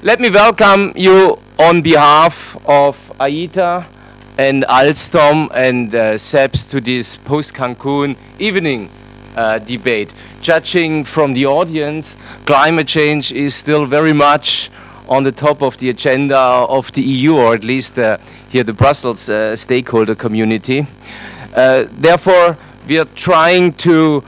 Let me welcome you on behalf of IETA and Alstom and CEPS to this post-Cancun evening debate. Judging from the audience, climate change is still very much on the top of the agenda of the EU, or at least here the Brussels stakeholder community. Therefore, we are trying to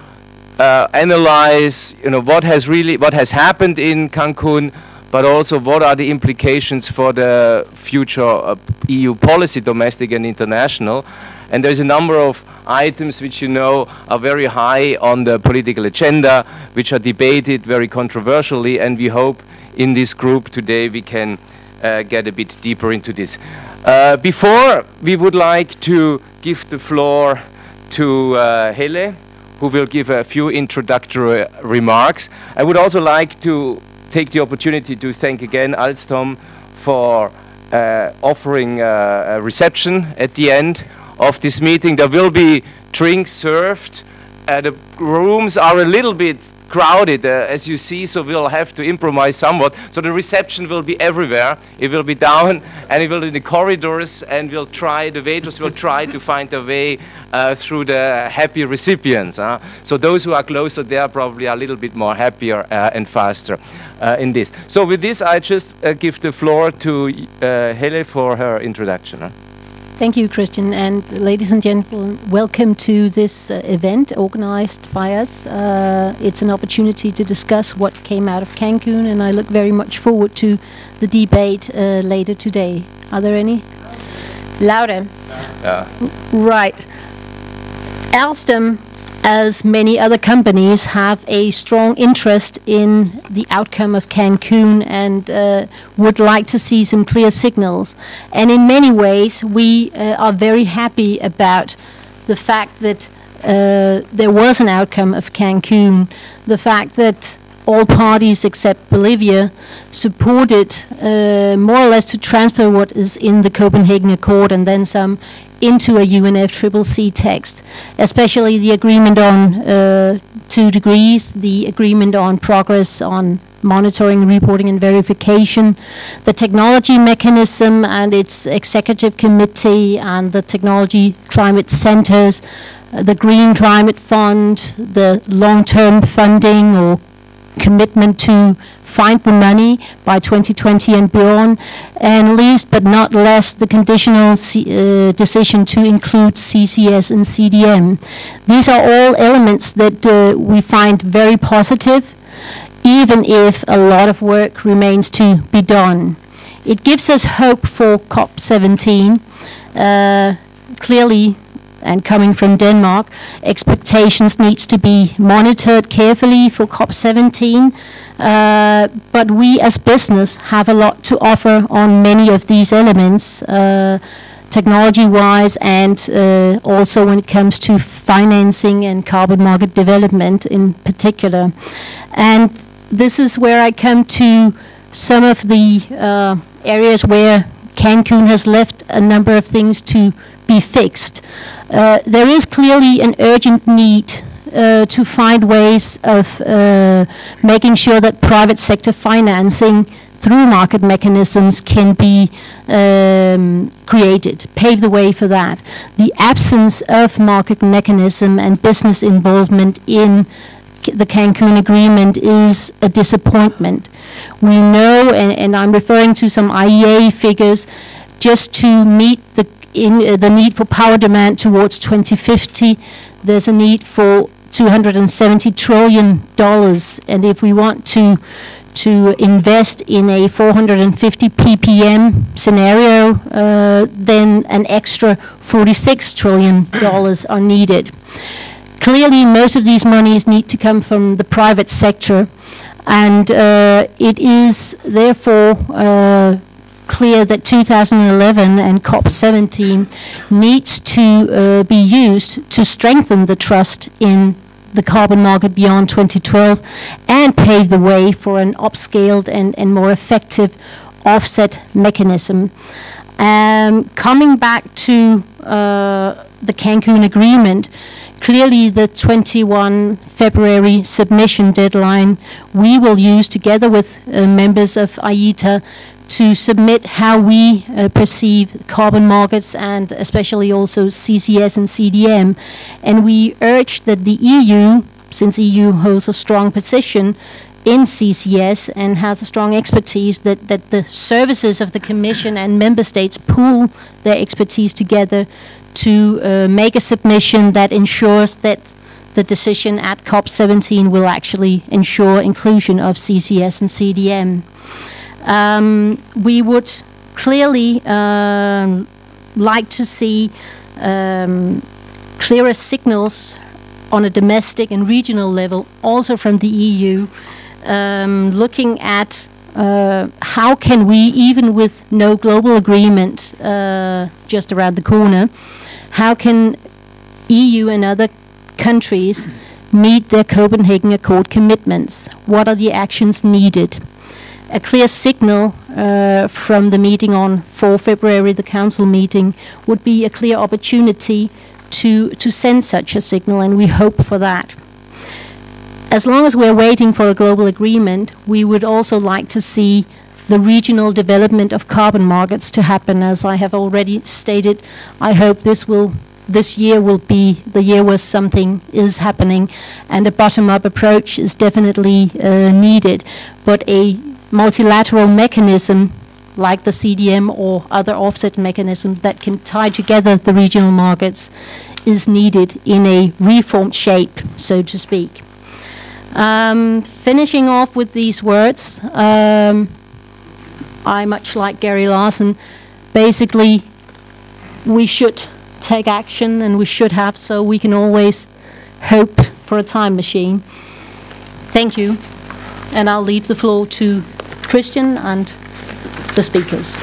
analyze, what has happened in Cancun, but also what are the implications for the future EU policy, domestic and international. And there's a number of items which are very high on the political agenda, which are debated very controversially, and we hope in this group today we can get a bit deeper into this. Before, we would like to give the floor to Helle, who will give a few introductory remarks. I would also like to take the opportunity to thank again Alstom for offering a reception at the end of this meeting. There will be drinks served. The rooms are a little bit crowded, as you see, so we'll have to improvise somewhat. So the reception will be everywhere. It will be down, and it will be in the corridors, and the waiters will try to find their way through the happy recipients. So those who are closer there probably are a little bit more happier and faster in this. So with this, I just give the floor to Helle for her introduction. Thank you, Christian, and ladies and gentlemen, welcome to this event organized by us. It's an opportunity to discuss what came out of Cancun, and I look very much forward to the debate later today. Are there any? Louder. Yeah. Right. Alstom, as many other companies, have a strong interest in the outcome of Cancun and would like to see some clear signals. And in many ways, we are very happy about the fact that there was an outcome of Cancun, the fact that all parties except Bolivia supported more or less to transfer what is in the Copenhagen Accord and then some into a UNFCCC text, especially the agreement on 2 degrees, the agreement on progress on monitoring, reporting and verification, the technology mechanism and its executive committee and the technology climate centers, the Green Climate Fund, the long-term funding or commitment to find the money by 2020 and beyond, and least but not less the conditional decision to include CCS and CDM. These are all elements that we find very positive, even if a lot of work remains to be done. It gives us hope for COP17. Clearly, and coming from Denmark, expectations needs to be monitored carefully for COP17, but we as business have a lot to offer on many of these elements, technology-wise and also when it comes to financing and carbon market development in particular. And this is where I come to some of the areas where Cancun has left a number of things to be fixed. There is clearly an urgent need to find ways of making sure that private sector financing through market mechanisms can be created, pave the way for that. The absence of market mechanism and business involvement in the Cancun Agreement is a disappointment. We know, and I'm referring to some IEA figures, just to meet the need for power demand towards 2050, there's a need for $270 trillion. And if we want to invest in a 450 ppm scenario, then an extra $46 trillion are needed. Clearly, most of these monies need to come from the private sector, and it is therefore clear that 2011 and COP17 needs to be used to strengthen the trust in the carbon market beyond 2012 and pave the way for an upscaled and more effective offset mechanism. Coming back to the Cancun Agreement, clearly the 21 February submission deadline we will use together with members of IETA to submit how we perceive carbon markets and especially also CCS and CDM. And we urge that the EU, since EU holds a strong position in CCS and has a strong expertise, that the services of the Commission and Member States pool their expertise together to make a submission that ensures that the decision at COP17 will actually ensure inclusion of CCS and CDM. We would clearly like to see clearer signals on a domestic and regional level, also from the EU, looking at how can we, even with no global agreement just around the corner, how can EU and other countries meet their Copenhagen Accord commitments? What are the actions needed? A clear signal from the meeting on 4 February, the Council meeting, would be a clear opportunity to send such a signal, and we hope for that. As long as we're waiting for a global agreement, we would also like to see the regional development of carbon markets to happen. As I have already stated, I hope this year will be the year where something is happening, and a bottom-up approach is definitely needed. But a multilateral mechanism like the CDM or other offset mechanisms that can tie together the regional markets is needed in a reformed shape, so to speak. Finishing off with these words, I, much like Gary Larson, basically we should take action, and we should have, so we can always hope for a time machine. Thank you, and I'll leave the floor to Christian and the speakers.